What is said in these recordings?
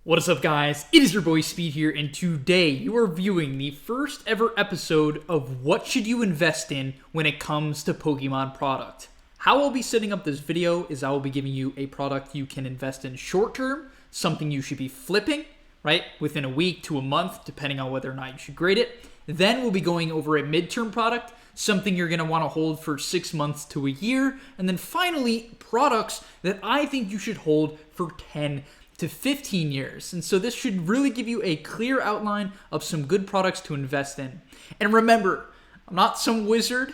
What is up, guys? It is your boy Speed here, and today you are viewing the first ever episode of What Should You Invest In When It Comes to Pokemon Product. How I'll be setting up this video is I will be giving you a product you can invest in short term, something you should be flipping, right, within a week to a month, depending on whether or not you should grade it. Then we'll be going over a midterm product, something you're going to want to hold for 6 months to a year. And then finally, products that I think you should hold for 10 to 15 years. And so this should really give you a clear outline of some good products to invest in. And remember, I'm not some wizard.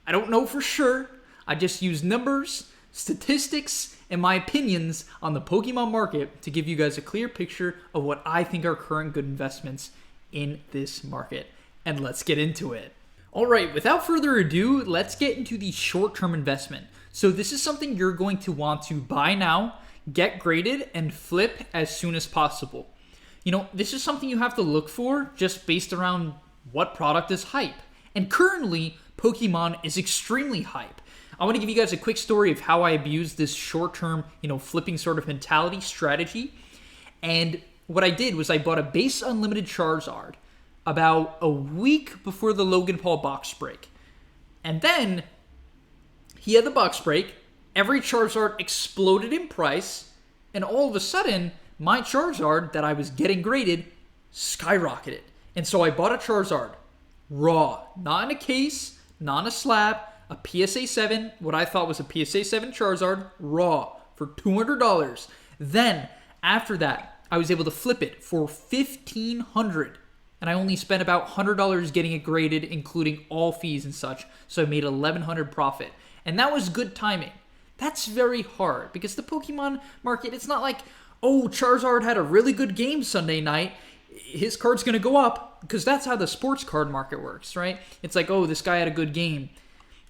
I don't know for sure. I just use numbers, statistics, and my opinions on the Pokemon market to give you guys a clear picture of what I think are current good investments in this market. And let's get into it. All right, without further ado, let's get into the short-term investment. So this is something you're going to want to buy now, get graded, and flip as soon as possible. You know, this is something you have to look for just based around what product is hype. And currently, Pokemon is extremely hype. I want to give you guys a quick story of how I abused this short-term, flipping sort of mentality strategy. And what I did was I bought a base unlimited Charizard about a week before the Logan Paul box break. And then he had the box break. Every Charizard exploded in price, and all of a sudden, my Charizard that I was getting graded skyrocketed. And so I bought a Charizard raw, not in a case, not in a slab, a PSA 7, what I thought was a PSA 7 Charizard, raw, for $200. Then, after that, I was able to flip it for $1,500. And I only spent about $100 getting it graded, including all fees and such. So I made $1,100 profit. And that was good timing. That's very hard because the Pokemon market, it's not like, oh, Charizard had a really good game Sunday night, his card's going to go up, because that's how the sports card market works, right? It's like, oh, this guy had a good game,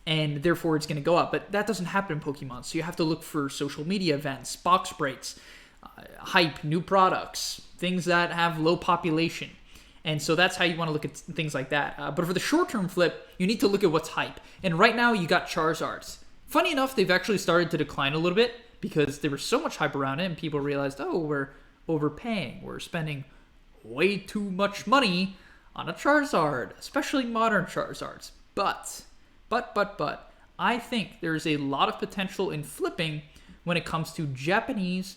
and therefore it's going to go up. But that doesn't happen in Pokemon, so you have to look for social media events, box breaks, hype, new products, things that have low population. And so that's how you want to look at things like that. But for the short-term flip, you need to look at what's hype. And right now, you got Charizards. Funny enough, they've actually started to decline a little bit because there was so much hype around it and people realized, oh, we're overpaying. We're spending way too much money on a Charizard, especially modern Charizards. But, I think there's a lot of potential in flipping when it comes to Japanese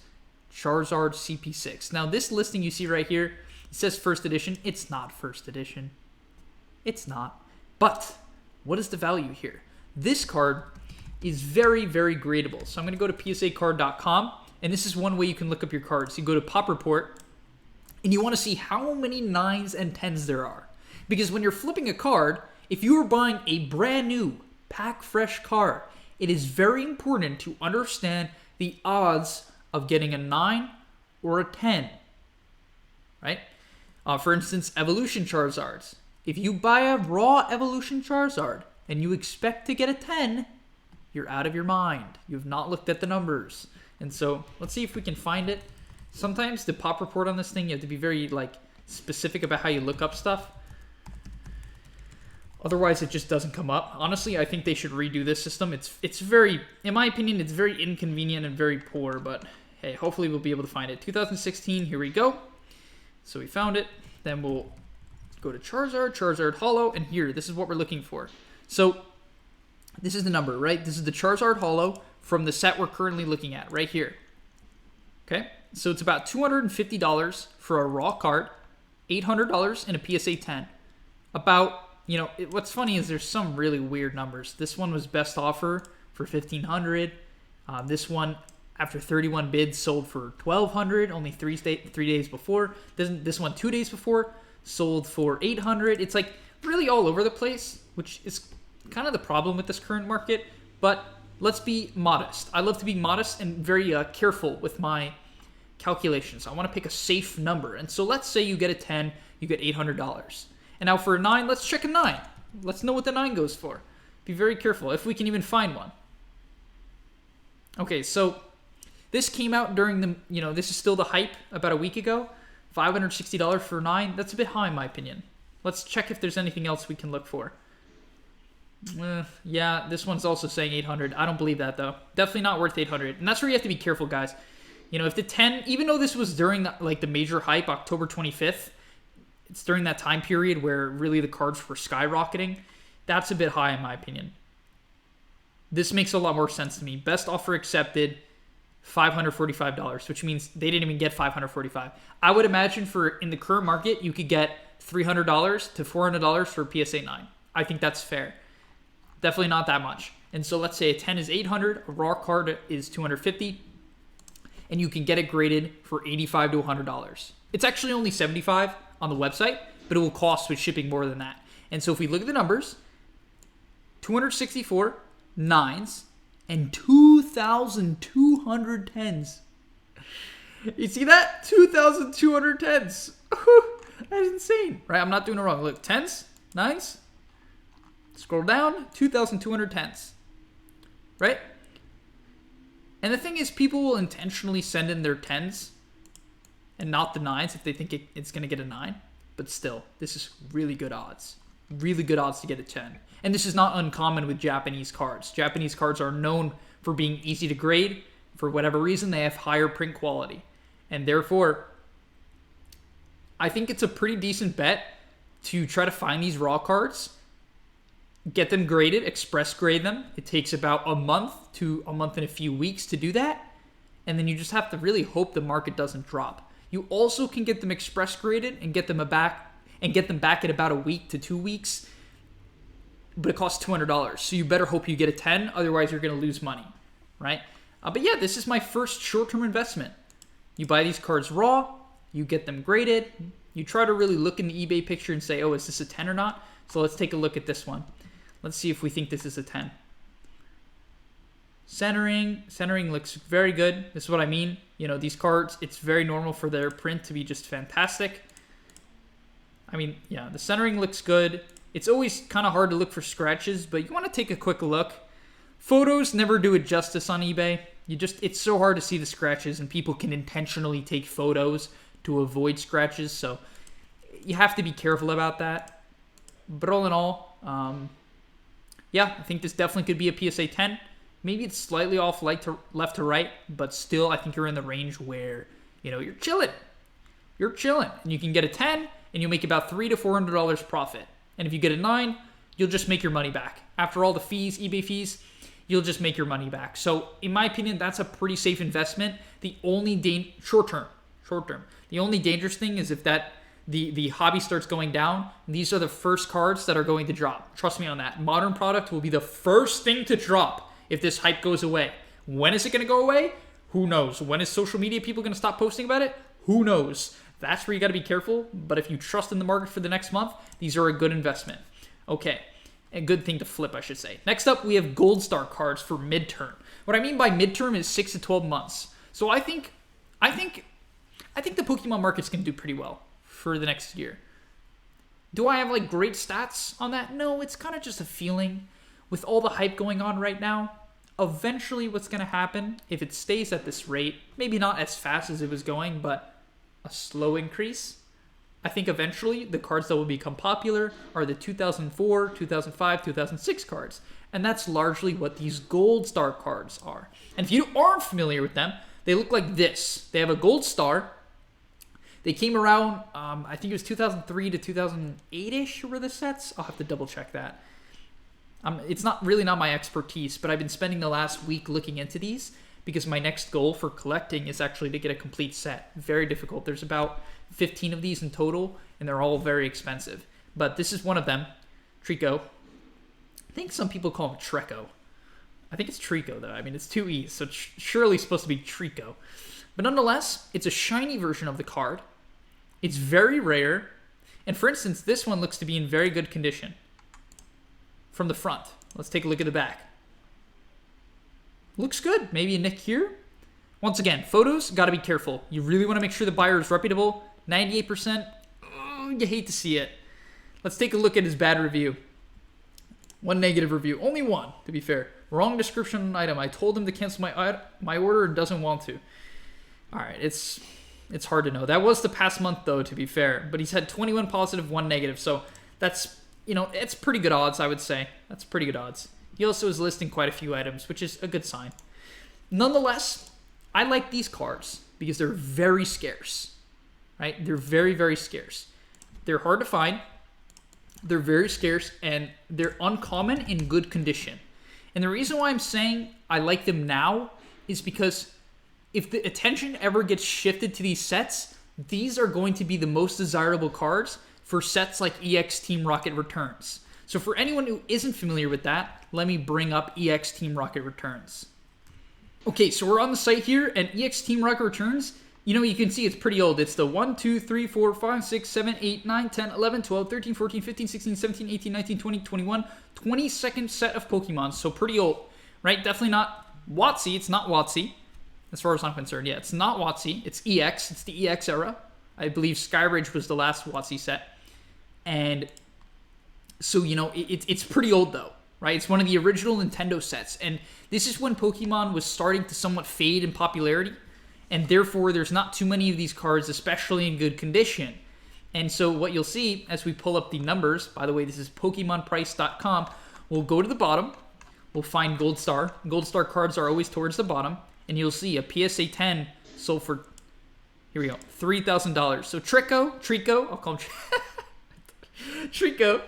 Charizard CP6. Now, this listing you see right here, it says first edition. It's not first edition. It's not. But what is the value here? This card is very, very gradable. So I'm going to go to psacard.com, and this is one way you can look up your cards. You go to Pop Report, and you want to see how many 9s and 10s there are. Because when you're flipping a card, if you are buying a brand new, pack fresh card, it is very important to understand the odds of getting a 9 or a 10, right? For instance, Evolution Charizards. If you buy a raw Evolution Charizard and you expect to get a 10, you're out of your mind. You have not looked at the numbers. And so let's see if we can find it. Sometimes the pop report on this thing, you have to be very specific about how you look up stuff. Otherwise, it just doesn't come up. Honestly, I think they should redo this system. It's very, in my opinion, it's very inconvenient and very poor. But hey, hopefully we'll be able to find it. 2016, here we go. So we found it. Then we'll go to Charizard Holo, and here, this is what we're looking for. So this is the number, right? This is the Charizard Holo from the set we're currently looking at right here. Okay? So it's about $250 for a raw card, $800 in a PSA 10. About, what's funny is there's some really weird numbers. This one was best offer for $1,500. This one, after 31 bids, sold for $1,200 only 3 days before. This one 2 days before sold for $800. It's really all over the place, which is kind of the problem with this current market. But let's be modest. I love to be modest and very careful with my calculations. I want to pick a safe number. And so let's say you get a 10, you get $800. And now for a 9, let's check a 9. Let's know what the 9 goes for. Be very careful if we can even find one. Okay, so this came out during the, this is still the hype about a week ago. $560 for a 9. That's a bit high in my opinion. Let's check if there's anything else we can look for. Yeah, this one's also saying $800. I don't believe that, though. Definitely not worth $800. And that's where you have to be careful, guys. You know, if the 10, even though this was during the major hype, October 25th, it's during that time period where really the cards were skyrocketing. That's a bit high in my opinion. This makes a lot more sense to me. Best offer accepted, $545, which means they didn't even get $545. I would imagine in the current market, you could get $300 to $400 for a PSA 9. I think that's fair. Definitely not that much. And so let's say a 10 is $800, a raw card is $250, and you can get it graded for $85 to $100. It's actually only $75 on the website, but it will cost with shipping more than that. And so if we look at the numbers, 264 9s and 2,210s. You see that? 2,210s. That's insane, right? I'm not doing it wrong. Look, 10s, 9s, scroll down, 2,210s, right? And the thing is, people will intentionally send in their 10s and not the 9s if they think it's going to get a 9. But still, this is really good odds. Really good odds to get a 10. And this is not uncommon with Japanese cards. Japanese cards are known for being easy to grade. For whatever reason, they have higher print quality. And therefore, I think it's a pretty decent bet to try to find these raw cards, get them graded, express grade them. It takes about a month to a month and a few weeks to do that. And then you just have to really hope the market doesn't drop. You also can get them express graded and get them back in about a week to 2 weeks. But it costs $200. So you better hope you get a 10. Otherwise, you're going to lose money, right? But yeah, this is my first short-term investment. You buy these cards raw. You get them graded. You try to really look in the eBay picture and say, oh, is this a 10 or not? So let's take a look at this one. Let's see if we think this is a 10. Centering looks very good. This is what I mean. You know, these cards, it's very normal for their print to be just fantastic. I mean, yeah, the centering looks good. It's always kind of hard to look for scratches, but you want to take a quick look. Photos never do it justice on eBay. It's so hard to see the scratches, and people can intentionally take photos to avoid scratches, so you have to be careful about that. But all in all, yeah, I think this definitely could be a PSA 10. Maybe it's slightly off left to right, but still, I think you're in the range where, you know, you're chilling. You're chilling, and you can get a 10, and you'll make about $300 to $400 profit. And if you get a 9, you'll just make your money back. After all the fees, eBay fees, you'll just make your money back. So in my opinion, that's a pretty safe investment. The only short term. The only dangerous thing is if the hobby starts going down, these are the first cards that are going to drop. Trust me on that. Modern product will be the first thing to drop if this hype goes away. When is it going to go away? Who knows? When is social media people going to stop posting about it? Who knows? That's where you got to be careful. But if you trust in the market for the next month, these are a good investment. Okay. A good thing to flip, I should say. Next up, we have Gold Star cards for midterm. What I mean by midterm is 6 to 12 months. So I think the Pokemon market's going to do pretty well for the next year. Do I have like great stats on that? No, it's kind of just a feeling. With all the hype going on right now, eventually what's going to happen, if it stays at this rate, maybe not as fast as it was going, but a slow increase, I think eventually the cards that will become popular are the 2004, 2005, 2006 cards. And that's largely what these Gold Star cards are. And if you aren't familiar with them, they look like this. They have a Gold Star. They came around, I think it was 2003 to 2008-ish were the sets. I'll have to double check that. It's not my expertise, but I've been spending the last week looking into these because my next goal for collecting is actually to get a complete set. Very difficult. There's about 15 of these in total, and they're all very expensive. But this is one of them, Trico. I think some people call him Treco. I think it's Trico, though. I mean, it's 2 E's, so it's surely supposed to be Trico. But nonetheless, it's a shiny version of the card. It's very rare. And for instance, this one looks to be in very good condition. From the front. Let's take a look at the back. Looks good. Maybe a nick here. Once again, photos, got to be careful. You really want to make sure the buyer is reputable. 98%, you hate to see it. Let's take a look at his bad review. One negative review. Only one, to be fair. Wrong description on item. I told him to cancel my order and doesn't want to. All right, it's hard to know. That was the past month, though, to be fair. But he's had 21 positive, 1 negative. So that's, it's pretty good odds, I would say. That's pretty good odds. He also is listing quite a few items, which is a good sign. Nonetheless, I like these cards because they're very scarce, right? They're very, very scarce. They're hard to find. They're very scarce, and they're uncommon in good condition. And the reason why I'm saying I like them now is because if the attention ever gets shifted to these sets, these are going to be the most desirable cards for sets like EX Team Rocket Returns. So for anyone who isn't familiar with that, let me bring up EX Team Rocket Returns. Okay, so we're on the site here, and EX Team Rocket Returns, you can see it's pretty old. It's the 1, 2, 3, 4, 5, 6, 7, 8, 9, 10, 11, 12, 13, 14, 15, 16, 17, 18, 19, 20, 21, 22nd set of Pokemon. So pretty old, right? Definitely not WotC. It's not WotC, as far as I'm concerned. Yeah, it's not WotC. It's EX. It's the EX era. I believe Skyridge was the last WotC set. And so, it's pretty old, though, right? It's one of the original Nintendo sets. And this is when Pokemon was starting to somewhat fade in popularity. And therefore, there's not too many of these cards, especially in good condition. And so what you'll see as we pull up the numbers, by the way, this is PokemonPrice.com. We'll go to the bottom. We'll find Gold Star. Gold Star cards are always towards the bottom. And you'll see a PSA 10 sold for, here we go, $3,000. So Trico, I'll call him Trico,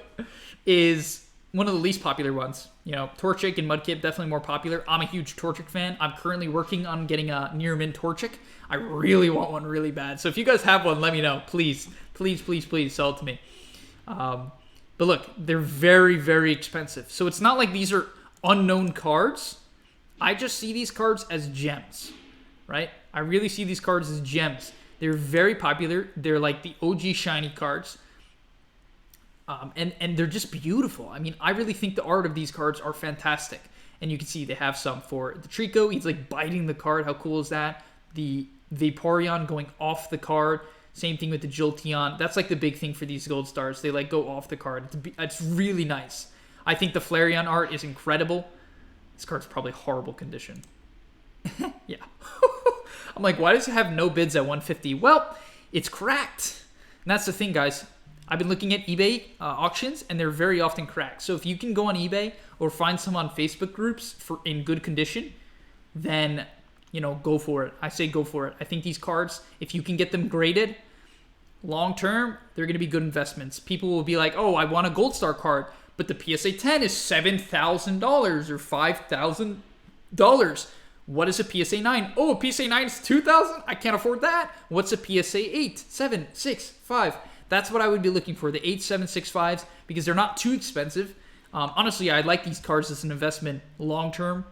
is one of the least popular ones. Torchic and Mudkip, definitely more popular. I'm a huge Torchic fan. I'm currently working on getting a near mint Torchic. I really want one really bad. So if you guys have one, let me know. Please, please, please, please sell it to me. But look, they're very, very expensive. So it's not like these are unknown cards. I just see these cards as gems, right? I really see these cards as gems. They're very popular. They're like the OG shiny cards. And they're just beautiful. I mean, I really think the art of these cards are fantastic. And you can see they have some for the Trico. He's like biting the card. How cool is that? The Vaporeon going off the card. Same thing with the Jolteon. That's like the big thing for these Gold Stars. They like go off the card. It's really nice. I think the Flareon art is incredible. This card's probably horrible condition. Yeah. I'm like, why does it have no bids at 150? Well, it's cracked. And that's the thing, guys. I've been looking at eBay auctions, and they're very often cracked. So if you can go on eBay or find some on Facebook groups in good condition, then, go for it. I say go for it. I think these cards, if you can get them graded long term, they're going to be good investments. People will be like, oh, I want a Gold Star card, but the PSA 10 is $7,000 or $5,000. What is a PSA 9? Oh, a PSA 9 is $2,000? I can't afford that. What's a PSA 8, 7, 6, 5? That's what I would be looking for, the 8, 7, 6, 5s, because they're not too expensive. Honestly, I like these cards as an investment long-term,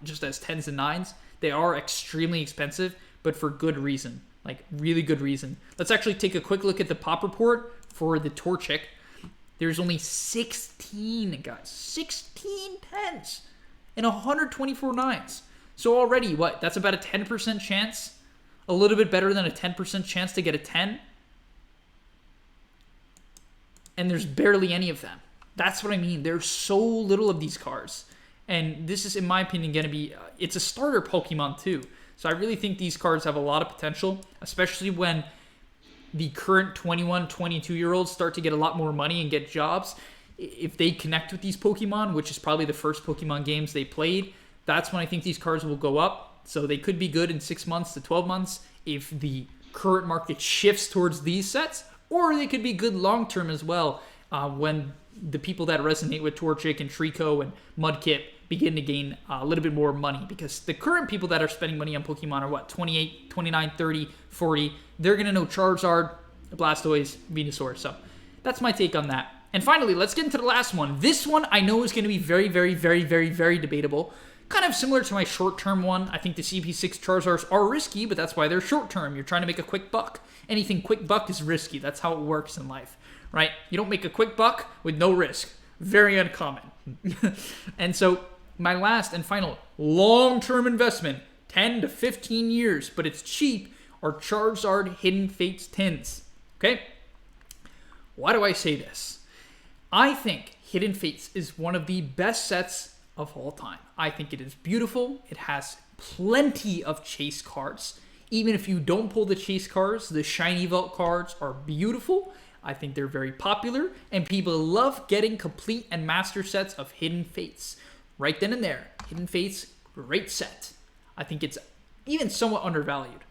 just as 10s and 9s. They are extremely expensive, but for good reason, like really good reason. Let's actually take a quick look at the pop report for the Torchic. There's only 16, guys, 16 10s and 124 9s. So already, what? That's about a 10% chance, a little bit better than a 10% chance to get a 10. And there's barely any of them. That's what I mean. There's so little of these cards. And this is, in my opinion, going to be... it's a starter Pokemon, too. So I really think these cards have a lot of potential, especially when the current 21, 22-year-olds start to get a lot more money and get jobs. If they connect with these Pokemon, which is probably the first Pokemon games they played, that's when I think these cards will go up. So they could be good in 6 months to 12 months if the current market shifts towards these sets. Or they could be good long-term as well when the people that resonate with Torchic and Trico and Mudkip begin to gain a little bit more money. Because the current people that are spending money on Pokemon are, what, 28, 29, 30, 40. They're going to know Charizard, Blastoise, Venusaur. So that's my take on that. And finally, let's get into the last one. This one I know is going to be very, very, very, very, very debatable. Kind of similar to my short-term one. I think the CP6 Charizards are risky, but that's why they're short-term. You're trying to make a quick buck. Anything quick buck is risky. That's how it works in life, right? You don't make a quick buck with no risk. Very uncommon. And so my last and final long-term investment, 10 to 15 years, but it's cheap, are Charizard Hidden Fates tins. Okay? Why do I say this? I think Hidden Fates is one of the best sets of all time. I think it is beautiful. It has plenty of chase cards. Even if you don't pull the chase cards, the shiny vault cards are beautiful. I think they're very popular, and people love getting complete and master sets of Hidden Fates. Right then and there, Hidden Fates, great set. I think it's even somewhat undervalued.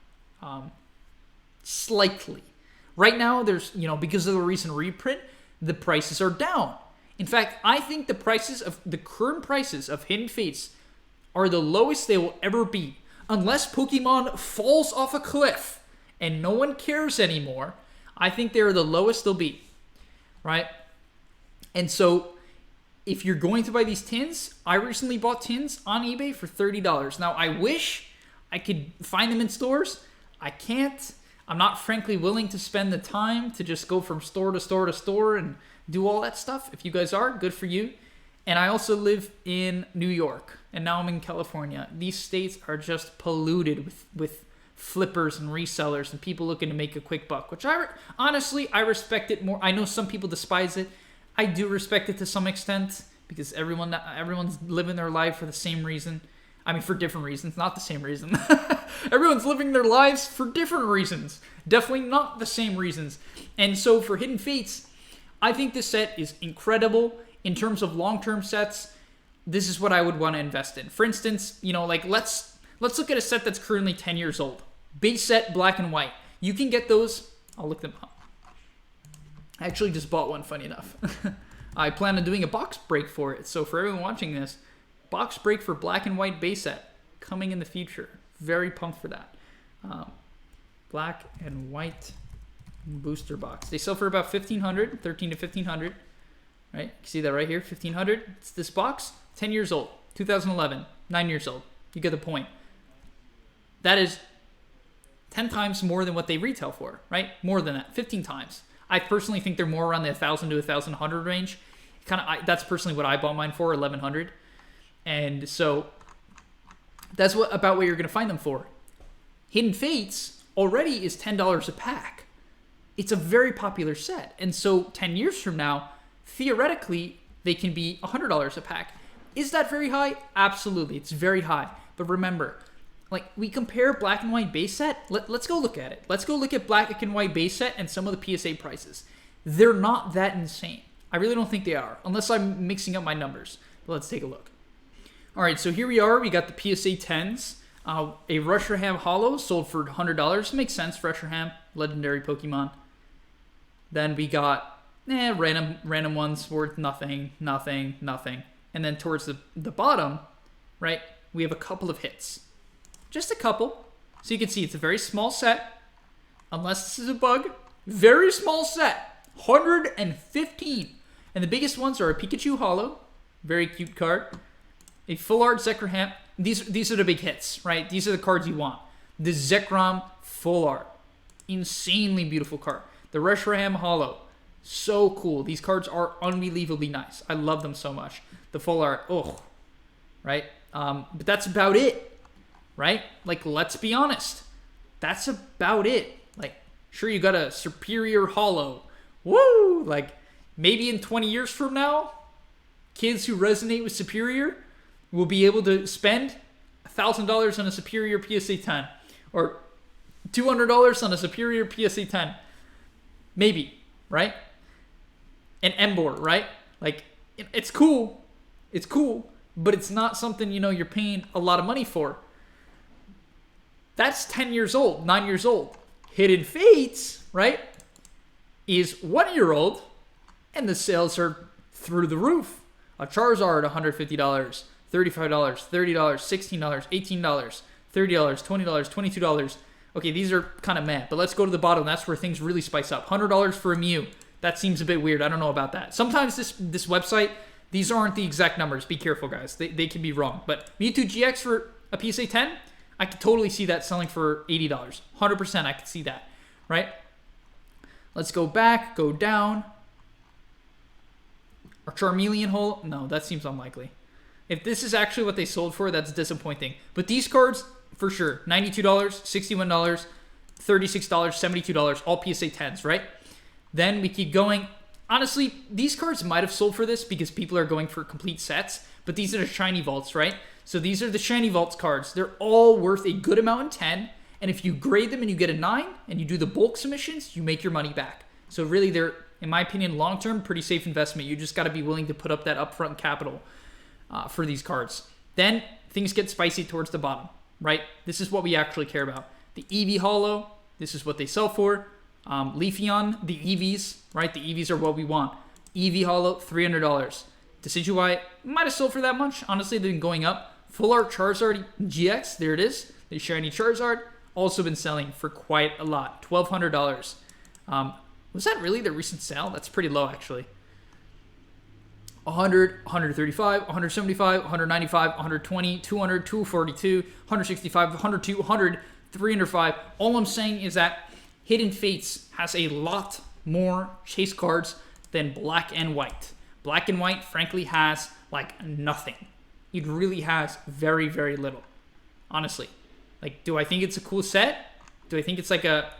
Slightly. Right now, there's, because of the recent reprint, the prices are down. In fact, I think the current prices of Hidden Fates are the lowest they will ever be. Unless Pokemon falls off a cliff and no one cares anymore, I think they're the lowest they'll be. Right? And so, if you're going to buy these tins, I recently bought tins on eBay for $30. Now, I wish I could find them in stores. I can't. I'm not frankly willing to spend the time to just go from store to store to store and do all that stuff. If you guys are, good for you. And I also live in New York, and now I'm in California. These states are just polluted with flippers and resellers and people looking to make a quick buck, which honestly, I respect it more. I know some people despise it. I do respect it to some extent because everyone's living their life for the same reason. I mean, for different reasons, not the same reason. Everyone's living their lives for different reasons. Definitely not the same reasons. And so for Hidden Fates, I think this set is incredible. In terms of long-term sets, this is what I would want to invest in. For instance, let's look at a set that's currently 10 years old. Base set, black and white. You can get those. I'll look them up. I actually just bought one, funny enough. I plan on doing a box break for it. So for everyone watching this, box break for black and white base set coming in the future. Very pumped for that. Black and white booster box. They sell for about $1,500, $1,300 to $1,500. Right? You see that right here, $1,500. It's this box, 10 years old, 2011, 9 years old. You get the point. That is 10 times more than what they retail for, right? More than that, 15 times. I personally think they're more around the 1,000 to 1,100 range. That's personally what I bought mine for, 1,100. And so that's about what you're going to find them for. Hidden Fates already is $10 a pack. It's a very popular set. And so 10 years from now, theoretically, they can be $100 a pack. Is that very high? Absolutely. It's very high. But remember, we compare black and white base set. Let's go look at it. Let's go look at black and white base set and some of the PSA prices. They're not that insane. I really don't think they are, unless I'm mixing up my numbers. But let's take a look. All right, so here we are. We got the PSA 10s. A Reshiram Holo sold for $100. Makes sense. Reshiram, legendary Pokemon. Then we got random ones worth nothing. And then towards the bottom, right, we have a couple of hits. Just a couple. So you can see it's a very small set. Unless this is a bug. Very small set. 115. And the biggest ones are a Pikachu Holo. Very cute card. A full art Zekrom. These are the big hits, right? These are the cards you want. The Zekrom full art. Insanely beautiful card. The Reshiram Holo. So cool. These cards are unbelievably nice. I love them so much. The full art. Oh. Right? But that's about it. Right? Let's be honest. That's about it. Sure, you got a Superior Holo. Woo! Maybe in 20 years from now, kids who resonate with Superior will be able to spend $1,000 on a Superior PSA 10. Or $200 on a Superior PSA 10. Maybe. Right? An Emboar, right? It's cool. It's cool. But it's not something, you're paying a lot of money for. That's 10 years old, 9 years old. Hidden Fates, right, is 1 year old, and the sales are through the roof. A Charizard, $150, $35, $30, $16, $18, $30, $20, $22. Okay, these are kind of meh, but let's go to the bottom. That's where things really spice up. $100 for a Mew. That seems a bit weird. I don't know about that. Sometimes this website, these aren't the exact numbers. Be careful, guys. They can be wrong. But Mewtwo GX for a PSA 10, I could totally see that selling for $80. 100% I could see that, right? Let's go back, go down. Or Charmeleon Hole? No, that seems unlikely. If this is actually what they sold for, that's disappointing. But these cards, for sure, $92, $61, $36, $72, all PSA 10s, right? Then we keep going. Honestly, these cards might have sold for this because people are going for complete sets, but these are the Shiny Vaults, right? So these are the Shiny Vaults cards. They're all worth a good amount in 10, and if you grade them and you get a 9, and you do the bulk submissions, you make your money back. So really, they're, in my opinion, long-term, pretty safe investment. You just got to be willing to put up that upfront capital for these cards. Then things get spicy towards the bottom. right? This is what we actually care about. The EV Holo, this is what they sell for. Leafeon, the EVs, right? The EVs are what we want. EV Holo, $300. Decidueye might have sold for that much. Honestly, they've been going up. Full Art Charizard GX, there it is. The shiny Charizard, also been selling for quite a lot. $1,200. Was that really the recent sale? That's pretty low, actually. 100, 135, 175, 195, 120, 200, 242, 165, 102, 100, 305. All I'm saying is that Hidden Fates has a lot more chase cards than Black and White. Black and White, frankly, has like nothing. It really has very, very little. Honestly. Like, do I think it's a cool set? Do I think it's like a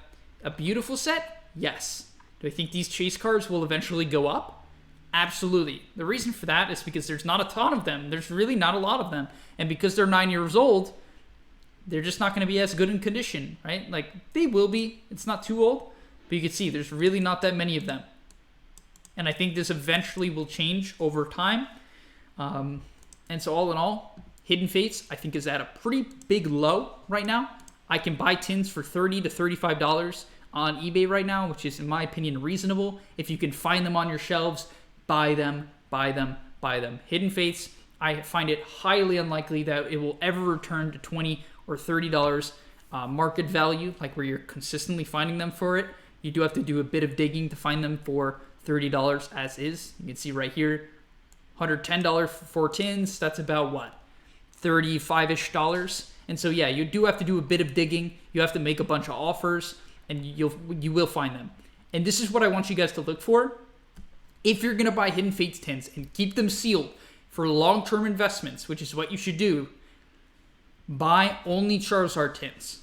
beautiful set? Yes. Do I think these chase cards will eventually go up? Absolutely. The reason for that is because there's not a ton of them. There's really not a lot of them. And because they're 9 years old, they're just not going to be as good in condition, right? Like, they will be. It's not too old. But you can see there's really not that many of them. And I think this eventually will change over time. And so all in all, Hidden Fates, I think, is at a pretty big low right now. I can buy tins for $30 to $35 on eBay right now, which is, in my opinion, reasonable. If you can find them on your shelves, buy them, buy them, buy them. Hidden Fates, I find it highly unlikely that it will ever return to $20 or $30 market value, like where you're consistently finding them for it. You do have to do a bit of digging to find them for $30 as is. You can see right here, $110 for tins. That's about what? $35-ish dollars. And so yeah, you do have to do a bit of digging. You have to make a bunch of offers, and you will find them. And this is what I want you guys to look for. If you're gonna buy Hidden Fates tins and keep them sealed for long-term investments, which is what you should do, buy only Charizard tins.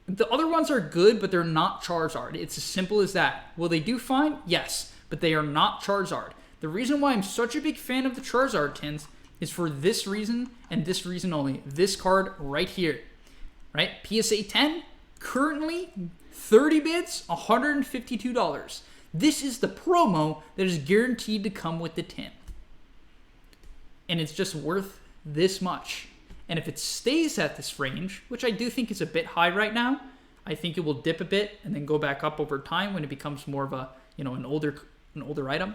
The other ones are good, but they're not Charizard. It's as simple as that. Will they do fine? Yes, but they are not Charizard. The reason why I'm such a big fan of the Charizard tins is for this reason and this reason only. This card right here, right? PSA 10, currently 30 bids, $152. This is the promo that is guaranteed to come with the tin. And it's just worth this much. And if it stays at this range, which I do think is a bit high right now, I think it will dip a bit and then go back up over time when it becomes more of a, an older item.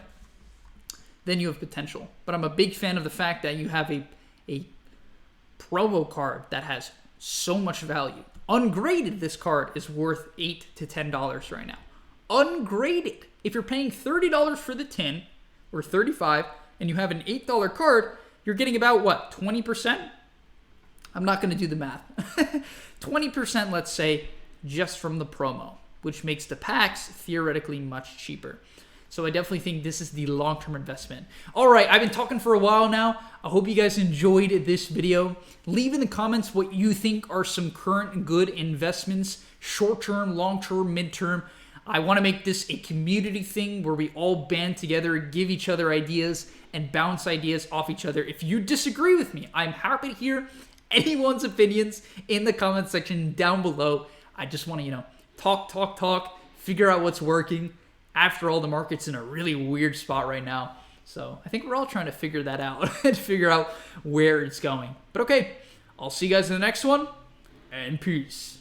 Then you have potential. But I'm a big fan of the fact that you have a promo card that has so much value. Ungraded, this card is worth $8 to $10 right now. Ungraded. If you're paying $30 for the tin, or $35, and you have an $8 card, you're getting about, what, 20%? I'm not going to do the math. 20%, let's say, just from the promo, which makes the packs theoretically much cheaper. So I definitely think this is the long-term investment. All right, I've been talking for a while now. I hope you guys enjoyed this video. Leave in the comments what you think are some current good investments, short-term, long-term, mid-term. I want to make this a community thing where we all band together, give each other ideas, and bounce ideas off each other. If you disagree with me, I'm happy to hear anyone's opinions in the comment section down below. I just want to, talk, figure out what's working. After all, the market's in a really weird spot right now. So I think we're all trying to figure that out and figure out where it's going. But okay, I'll see you guys in the next one, and peace.